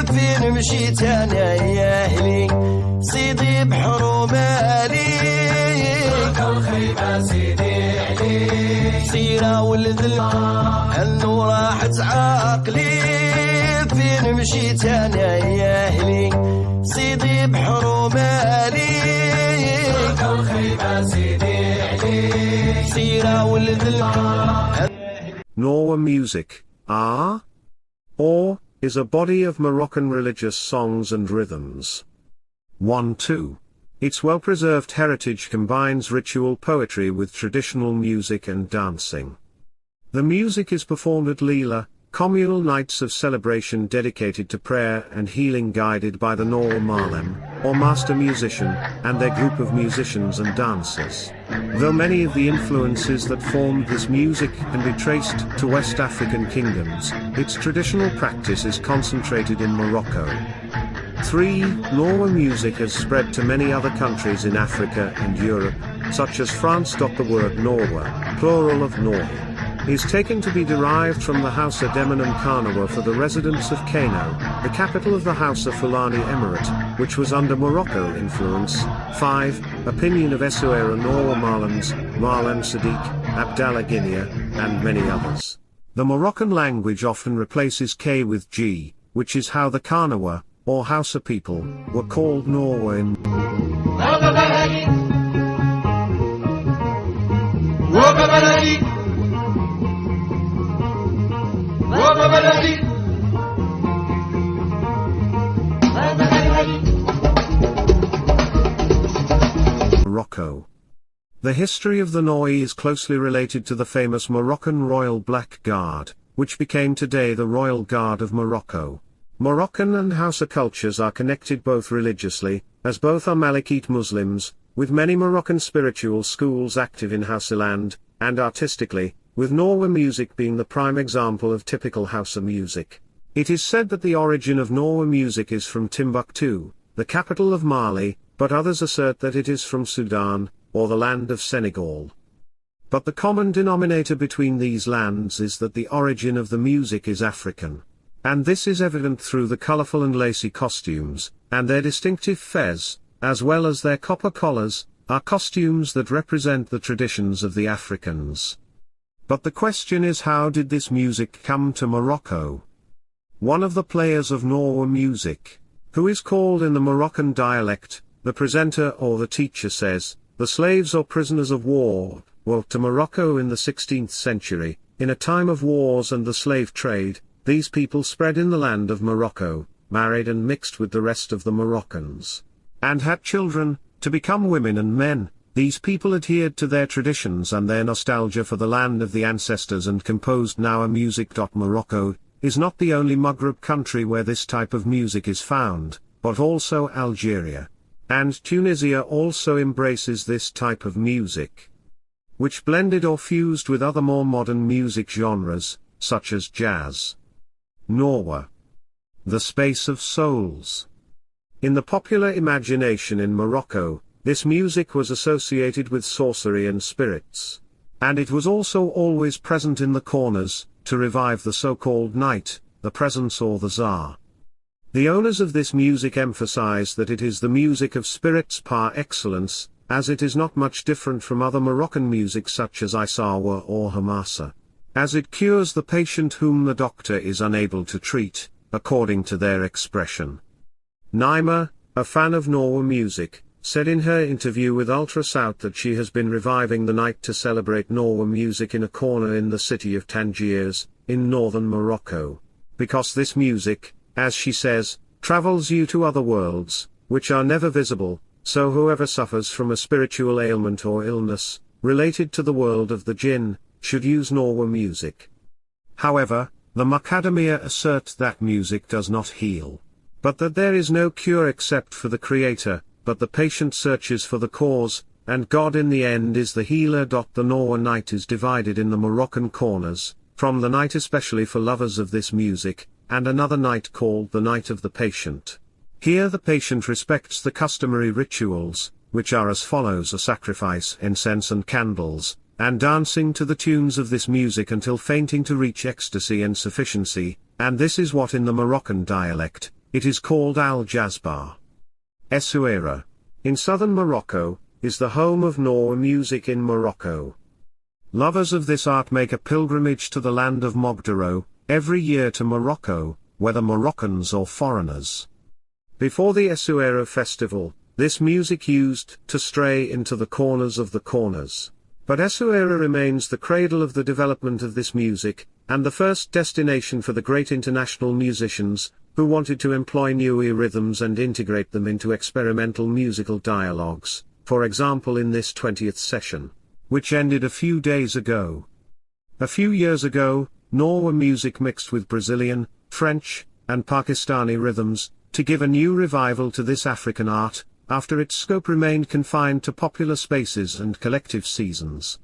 فين مشيت انا يا اهلي سيدي بحر ومالي الخيمة سيدي علي سيرة ولد النور راحت عقلي فين مشيت انا يا اهلي سيدي بحر ومالي الخيمة سيدي علي سيرة ولد Gnawa music, or, is a body of Moroccan religious songs and rhythms. 1-2. Its well-preserved heritage combines ritual poetry with traditional music and dancing. The music is performed at Leela, communal nights of celebration dedicated to prayer and healing guided by the Gnawa Malem, or master musician, and their group of musicians and dancers. Though many of the influences that formed this music can be traced to West African kingdoms, its traditional practice is concentrated in Morocco. 3. Gnawa music has spread to many other countries in Africa and Europe, such as France. The word Gnawa, plural of Gnawi, is taken to be derived from the Hausa Demonym Kanawa for the residents of Kano, the capital of the Hausa Fulani Emirate, which was under Morocco influence. 5. Opinion of Esouera Gnawa Malems, Malem Sadiq, Abdallah Guinea, and many others. The Moroccan language often replaces K with G, which is how the Kanawa, or Hausa people, were called Gnawa in Morocco. The history of the Gnawa is closely related to the famous Moroccan Royal Black Guard, which became today the Royal Guard of Morocco. Moroccan and Hausa cultures are connected both religiously, as both are Malikite Muslims, with many Moroccan spiritual schools active in Hausaland, and artistically, with Gnawa music being the prime example of typical Hausa music. It is said that the origin of Gnawa music is from Timbuktu, the capital of Mali, but others assert that it is from Sudan, or the land of Senegal. But the common denominator between these lands is that the origin of the music is African. And this is evident through the colorful and lacy costumes, and their distinctive fez, as well as their copper collars, are costumes that represent the traditions of the Africans. But the question is, how did this music come to Morocco? One of the players of Gnawa music, who is called in the Moroccan dialect, the presenter or the teacher, says, the slaves or prisoners of war, were to Morocco in the 16th century, in a time of wars and the slave trade. These people spread in the land of Morocco, married and mixed with the rest of the Moroccans, and had children, to become women and men. These people adhered to their traditions and their nostalgia for the land of the ancestors and composed Gnawa music. Morocco is not the only Maghreb country where this type of music is found, but also Algeria. And Tunisia also embraces this type of music, which blended or fused with other more modern music genres, such as jazz. Gnawa. The space of souls. In the popular imagination in Morocco, this music was associated with sorcery and spirits. And it was also always present in the corners, to revive the so-called night, the presence or the czar. The owners of this music emphasize that it is the music of spirits par excellence, as it is not much different from other Moroccan music such as Isawa or Hamasa, as it cures the patient whom the doctor is unable to treat, according to their expression. Naima, a fan of Gnawa music, said in her interview with Ultrasound that she has been reviving the night to celebrate Gnawa music in a corner in the city of Tangiers, in northern Morocco. Because this music, as she says, travels you to other worlds, which are never visible, so whoever suffers from a spiritual ailment or illness, related to the world of the jinn, should use Gnawa music. However, the Macadamia assert that music does not heal, but that there is no cure except for the Creator, but the patient searches for the cause, and God in the end is the healer. The Gnawa night is divided in the Moroccan corners, from the night especially for lovers of this music, and another night called the night of the patient. Here the patient respects the customary rituals, which are as follows: a sacrifice, incense and candles, and dancing to the tunes of this music until fainting to reach ecstasy and sufficiency, and this is what in the Moroccan dialect, It is called Al-Jazbar. Essaouira, in southern Morocco, is the home of gnawa music in Morocco. Lovers of this art make a pilgrimage to the land of Mogdero, every year to Morocco, whether Moroccans or foreigners. Before the Essaouira festival, this music used to stray into the corners of the corners. But Essaouira remains the cradle of the development of this music, and the first destination for the great international musicians, who wanted to employ new rhythms and integrate them into experimental musical dialogues, for example in this 20th session, which ended a few days ago. A few years ago, gnawa music mixed with Brazilian, French, and Pakistani rhythms, to give a new revival to this African art, after its scope remained confined to popular spaces and collective seasons.